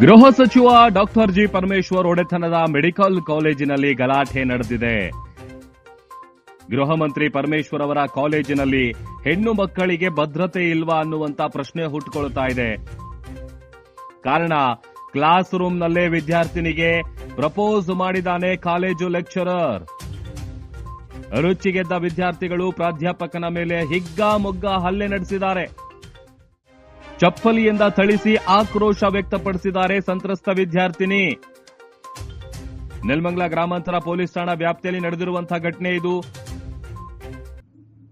ಗೃಹ ಸಚಿವ doctor G Parameshwar ಒಡೆತನದ ಮೆಡಿಕಲ್ ಕಾಲೇಜಿನಲ್ಲಿ ಗಲಾಟೆ ನಡೆದಿದೆ. ಗೃಹ ಮಂತ್ರಿ ಪರಮೇಶ್ವರ್ ಅವರ ಕಾಲೇಜಿನಲ್ಲಿ ಹೆಣ್ಣು ಮಕ್ಕಳಿಗೆ ಭದ್ರತೆ ಇಲ್ವಾ ಅನ್ನುವಂತ ಪ್ರಶ್ನೆ ಹುಟ್ಟುಕೊಳ್ತಾ ಇದೆ. ಕಾರಣ, ಕ್ಲಾಸ್ ರೂಮ್ನಲ್ಲೇ ವಿದ್ಯಾರ್ಥಿನಿಗೆ ಪ್ರಪೋಸ್ ಮಾಡಿದಾನೆ ಕಾಲೇಜು ಲೆಕ್ಚರರ್. ರುಚಿಗೆದ್ದ ವಿದ್ಯಾರ್ಥಿಗಳು ಪ್ರಾಧ್ಯಾಪಕನ ಮೇಲೆ ಹಿಗ್ಗಾಮುಗ್ಗ ಹಲ್ಲೆ ನಡೆಸಿದ್ದಾರೆ. ಚಪ್ಪಲಿಯಿಂದ ಥಳಿಸಿ ಆಕ್ರೋಶ ವ್ಯಕ್ತಪಡಿಸಿದ್ದಾರೆ ಸಂತ್ರಸ್ತ ವಿದ್ಯಾರ್ಥಿನಿ. ನೆಲಮಂಗಲ ಗ್ರಾಮಾಂತರ ಪೊಲೀಸ್ ಠಾಣಾ ವ್ಯಾಪ್ತಿಯಲ್ಲಿ ನಡೆದಿರುವಂತಹ ಘಟನೆ ಇದು.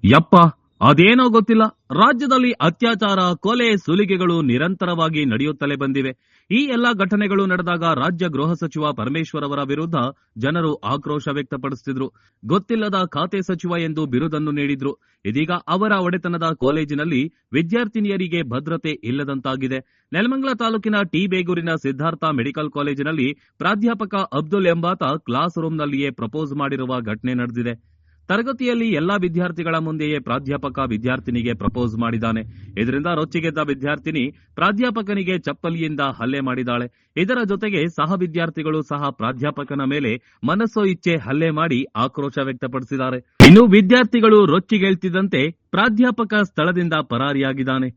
ಯಪ್ಪ, ಅದೇನೋ ಗೊತ್ತಿಲ್ಲ, ರಾಜ್ಯದಲ್ಲಿ ಅತ್ಯಾಚಾರ, ಕೊಲೆ, ಸುಲಿಗೆಗಳು ನಿರಂತರವಾಗಿ ನಡೆಯುತ್ತಲೇ ಬಂದಿವೆ. ಈ ಎಲ್ಲಾ ಘಟನೆಗಳು ನಡೆದಾಗ ರಾಜ್ಯ ಗೃಹ ಸಚಿವ ಪರಮೇಶ್ವರ್ ಅವರ ವಿರುದ್ಧ ಜನರು ಆಕ್ರೋಶ ವ್ಯಕ್ತಪಡಿಸುತ್ತಿದ್ರು. ಗೊತ್ತಿಲ್ಲದ ಖಾತೆ ಸಚಿವ ಎಂದು ಬಿರುದನ್ನು ನೀಡಿದ್ರು. ಇದೀಗ ಅವರ ಒಡೆತನದ ಕಾಲೇಜಿನಲ್ಲಿ ವಿದ್ಯಾರ್ಥಿನಿಯರಿಗೆ ಭದ್ರತೆ ಇಲ್ಲದಂತಾಗಿದೆ. ನೆಲಮಂಗಲ ತಾಲೂಕಿನ ಟಿ ಬೇಗೂರಿನ ಸಿದ್ಧಾರ್ಥ ಮೆಡಿಕಲ್ ಕಾಲೇಜಿನಲ್ಲಿ ಪ್ರಾಧ್ಯಾಪಕ ಅಬ್ದುಲ್ ಎಂಬಾತ ಕ್ಲಾಸ್ ರೂಮ್ನಲ್ಲಿಯೇ ಪ್ರಪೋಸ್ ಮಾಡಿರುವ ಘಟನೆ ನಡೆದಿದೆ. ತರಗತಿಯಲ್ಲಿ ಎಲ್ಲಾ ವಿದ್ಯಾರ್ಥಿಗಳ ಮುಂದೆಯೇ ಪ್ರಾಧ್ಯಾಪಕ ವಿದ್ಯಾರ್ಥಿನಿಗೆ ಪ್ರಪೋಸ್ ಮಾಡಿದ್ದಾನೆ. ಇದರಿಂದ ರೊಚ್ಚಿಗೆದ್ದ ವಿದ್ಯಾರ್ಥಿನಿ ಪ್ರಾಧ್ಯಾಪಕನಿಗೆ ಚಪ್ಪಲಿಯಿಂದ ಹಲ್ಲೆ ಮಾಡಿದ್ದಾಳೆ. ಇದರ ಜೊತೆಗೆ ಸಹ ವಿದ್ಯಾರ್ಥಿಗಳು ಸಹ ಪ್ರಾಧ್ಯಾಪಕನ ಮೇಲೆ ಮನಸೋ ಇಚ್ಛೆ ಹಲ್ಲೆ ಮಾಡಿ ಆಕ್ರೋಶ ವ್ಯಕ್ತಪಡಿಸಿದ್ದಾರೆ. ಇನ್ನು ವಿದ್ಯಾರ್ಥಿಗಳು ರೊಚ್ಚಿಗೇಳ್ತಿದ್ದಂತೆ ಪ್ರಾಧ್ಯಾಪಕ ಸ್ಥಳದಿಂದ ಪರಾರಿಯಾಗಿದ್ದಾನೆ.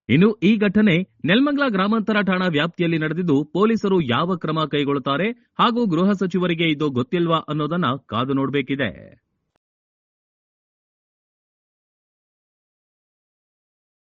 ಇನ್ನು ಈ ಘಟನೆ ನೆಲಮಂಗಲ ಗ್ರಾಮಾಂತರ ಠಾಣಾ ವ್ಯಾಪ್ತಿಯಲ್ಲಿ ನಡೆದಿದ್ದು, ಪೊಲೀಸರು ಯಾವ ಕ್ರಮ ಕೈಗೊಳ್ಳುತ್ತಾರೆ ಹಾಗೂ ಗೃಹ ಸಚಿವರಿಗೆ ಇದು ಗೊತ್ತಿಲ್ವಾ ಅನ್ನೋದನ್ನ ಕಾದು ನೋಡಬೇಕಿದೆ.